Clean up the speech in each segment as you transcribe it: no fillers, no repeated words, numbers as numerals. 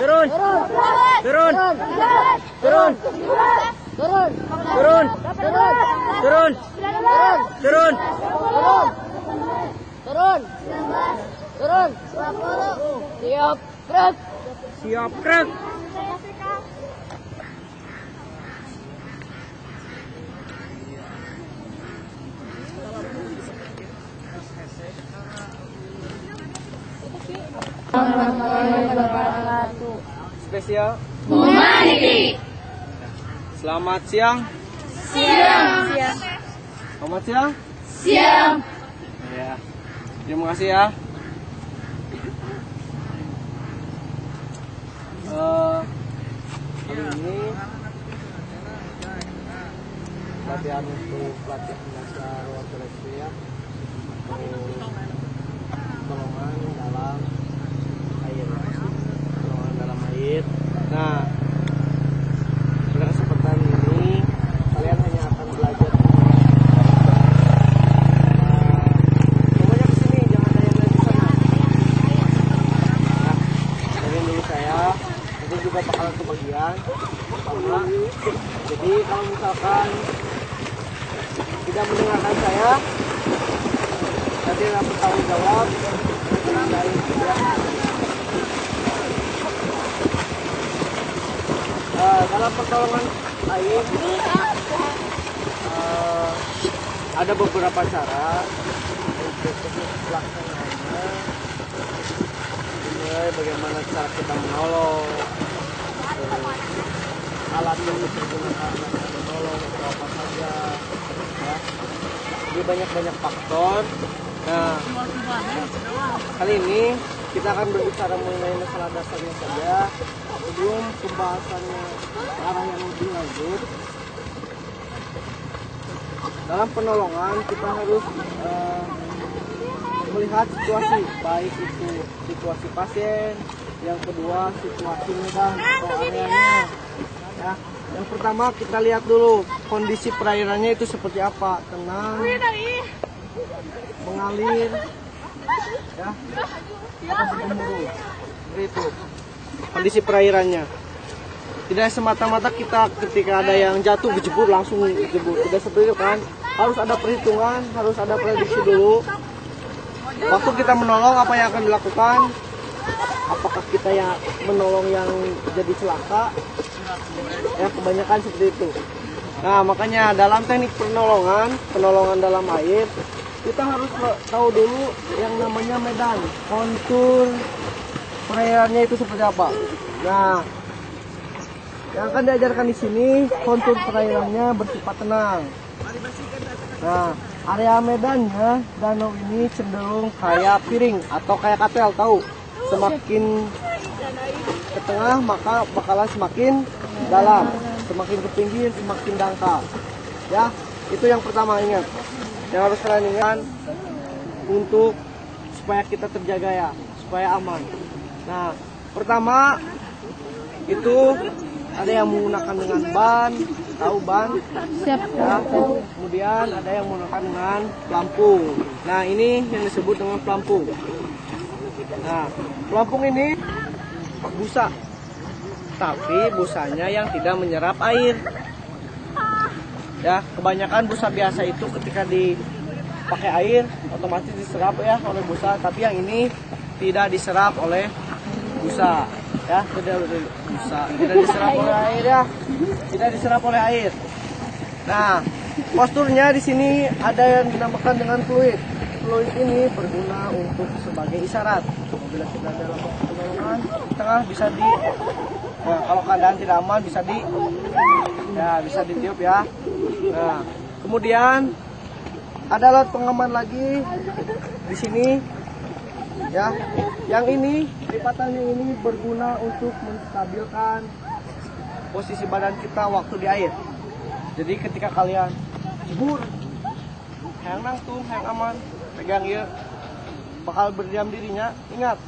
Turun. Turun. Turun. Turun. Turun. Turun. Turun. Turun. Turun. Siap, gerak. Siap, gerak. Spesial Humanity. Selamat siang. Siang. Selamat siang. Siang. Ya. Terima kasih ya. Hari ini latihan untuk pelatihan dasar waktu ya. Golongan dalam air. Golongan dalam air. Nah, pada kesempatan ini kalian hanya akan belajar. Semuanya kesini, jangan ada yang lagi sana. Nah, dengerin dulu saya. Nanti juga bakalan kebagian. Pertama, jadi kalau misalkan tidak mendengarkan saya, nanti akan bertanggung jawab. Dalam pertolongan air ada beberapa cara untuk pelaksanaannya. Mulai bagaimana cara kita menolong, alat yang digunakan untuk menolong atau apa saja, ya. Jadi banyak faktor. Nah, kali ini kita akan berbicara mengenai masalah dasarnya saja. Sebelum pembahasannya ke arah yang lebih lanjut, dalam penolongan kita harus melihat situasi, baik itu situasi pasien, yang kedua situasi medan atau areanya. Ya, yang pertama kita lihat dulu kondisi perairannya itu seperti apa, tenang, mengalir, ya, atau bergemuruh, seperti itu. Kondisi perairannya tidak semata-mata kita ketika ada yang jatuh berjebur langsung jebur, tidak seperti itu kan, harus ada perhitungan, harus ada prediksi dulu. Waktu kita menolong apa yang akan dilakukan, apakah kita yang menolong yang jadi celaka, ya kebanyakan seperti itu. Nah makanya dalam teknik penolongan dalam air, kita harus tahu dulu yang namanya medan, kontur perairannya itu seperti apa. Nah, yang akan diajarkan di sini kontur perairannya bersifat tenang. Nah, area medannya danau ini cenderung kayak piring atau kayak katel, tahu? Semakin ke tengah maka bakalan semakin dalam, semakin ke pinggir semakin dangkal. Ya, itu yang pertama, ingat. Yang harus kalian ingat untuk supaya kita terjaga ya, supaya aman. Nah, pertama itu ada yang menggunakan dengan ban, tahu ban? Siap. Ya. Kemudian ada yang menggunakan dengan pelampung. Nah, ini yang disebut dengan pelampung. Nah, pelampung ini busa, tapi busanya yang tidak menyerap air. Ya, kebanyakan busa biasa itu ketika dipakai air otomatis diserap ya oleh busa, tapi yang ini tidak diserap oleh busa, ya, tidak diserap oleh air ya, tidak diserap oleh air. Nah, posturnya di sini ada yang dinamakan dengan fluid. Fluid ini berguna untuk sebagai isyarat. Apabila kita dalam penolongan di tengah bisa nah, kalau keadaan tidak aman bisa ditiup ya. Nah, kemudian ada alat pengaman lagi di sini. Ya, yang ini lipatannya ini berguna untuk menstabilkan posisi badan kita waktu di air. Jadi ketika kalian jebur, yang nangtung, yang aman, pegang ya, bakal berdiam dirinya. Ingat,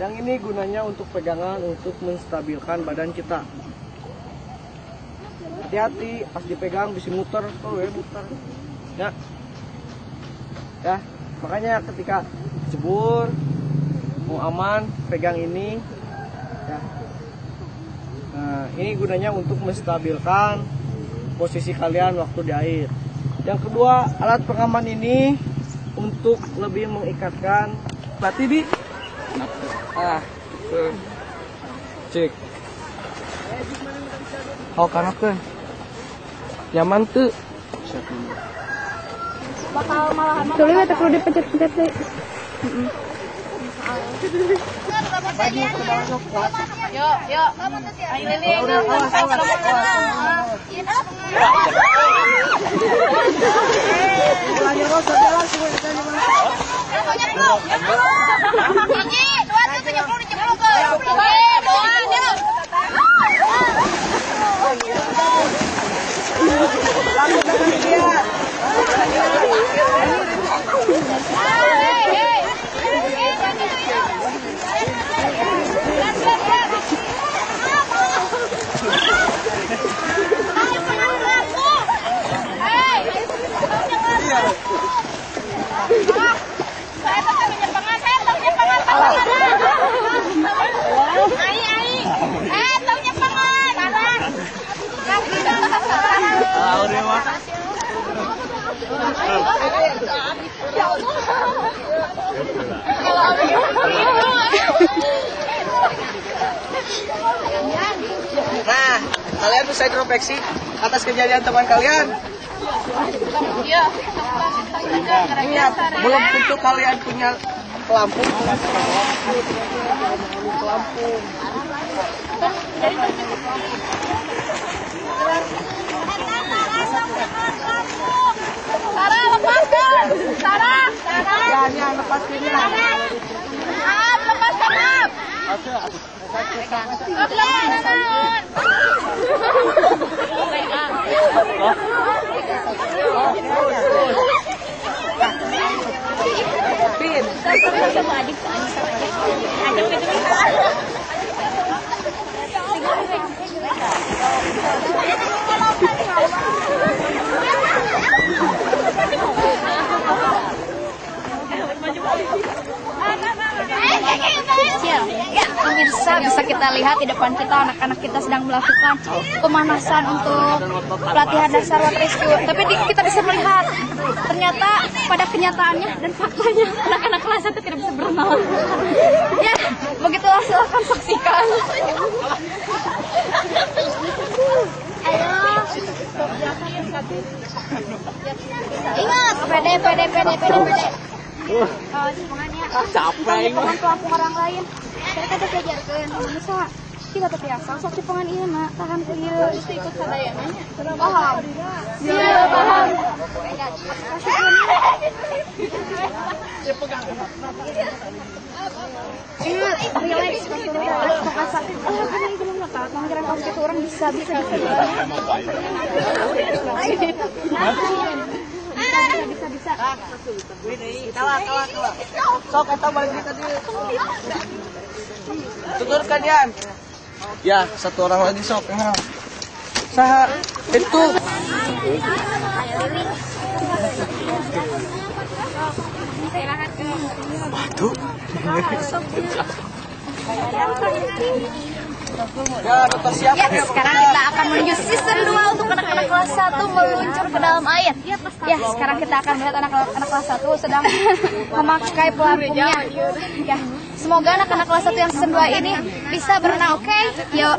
yang ini gunanya untuk pegangan untuk menstabilkan badan kita. Hati-hati pas dipegang bisa muter, muter. Ya, makanya ketika jebur mau aman pegang ini ya, Ini gunanya untuk menstabilkan posisi kalian waktu di air. Yang kedua, alat pengaman ini untuk lebih mengikatkan pelatih di cek. Oh, karena kan nyaman tuh. Bakal malahan. Dulu ya perlu dipencet-pencet deh. Yuk. Ayo Lili. Nah, kalian bisa introspeksi atas kejadian teman kalian. Iya. Ingat, belum tentu kalian punya pelampung. Sarah, lepaskan. Sarah. Ya, lepaskan ya. Lepaskan. Ya, pemirsa, bisa kita lihat di depan kita anak-anak kita sedang melakukan pemanasan untuk pelatihan dasar water rescue. Tapi kita bisa melihat ternyata pada kenyataannya dan faktanya anak-anak kelas 1 tidak bisa berenang. Ya, begitulah, silahkan saksikan. Ayo. Ingat, pede. Capek. Pelampung orang lain. Kita kejajarkan. Bisa kita terbiasa. Sok cipongan ini mak tahan ke ieu. Ikut sadaya nanya. Paham? Iya, paham. Ingat, relax. Masa, karena itu belum lekat. Mengkira kaos itu orang bisa. Bisa. Kalah. Sok eta balik kita dulu. Tuturkan Yan. Ya, satu orang lagi sok. Saha itu. Batu. Ya, dokter siap. Ya, sekarang kita akan menuju season 2 untuk anak-anak kelas 1 meluncur ke dalam air. Ya, sekarang kita akan melihat anak-anak kelas 1 sedang memakai pelampungnya. Ya, semoga anak-anak kelas 1 yang season 2 ini bisa berenang, oke? Yuk.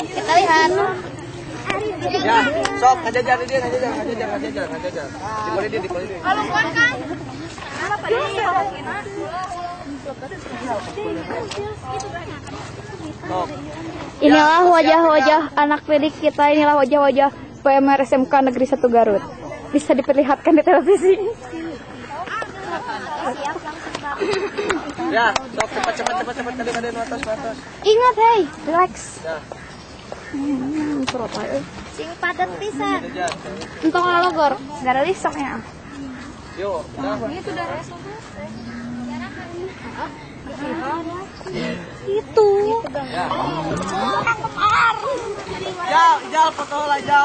Kita lihat. Ya, sok ngajajar dia, ngajajar. Dikoli dia. Kalau kan? Inilah wajah-wajah anak didik kita, inilah wajah-wajah PMR SMK Negeri 1 Garut. Bisa diperlihatkan di televisi. Ya, sok cepat kadang atas. Ingat, hey, relax. Ya. Surat aja. Sing padat pisan. Ngajajar. Untuk ngalogor, gak ada lisoknya. Yuk, ya. Itu udah itu. Ya. Jal, foto lah, Jal.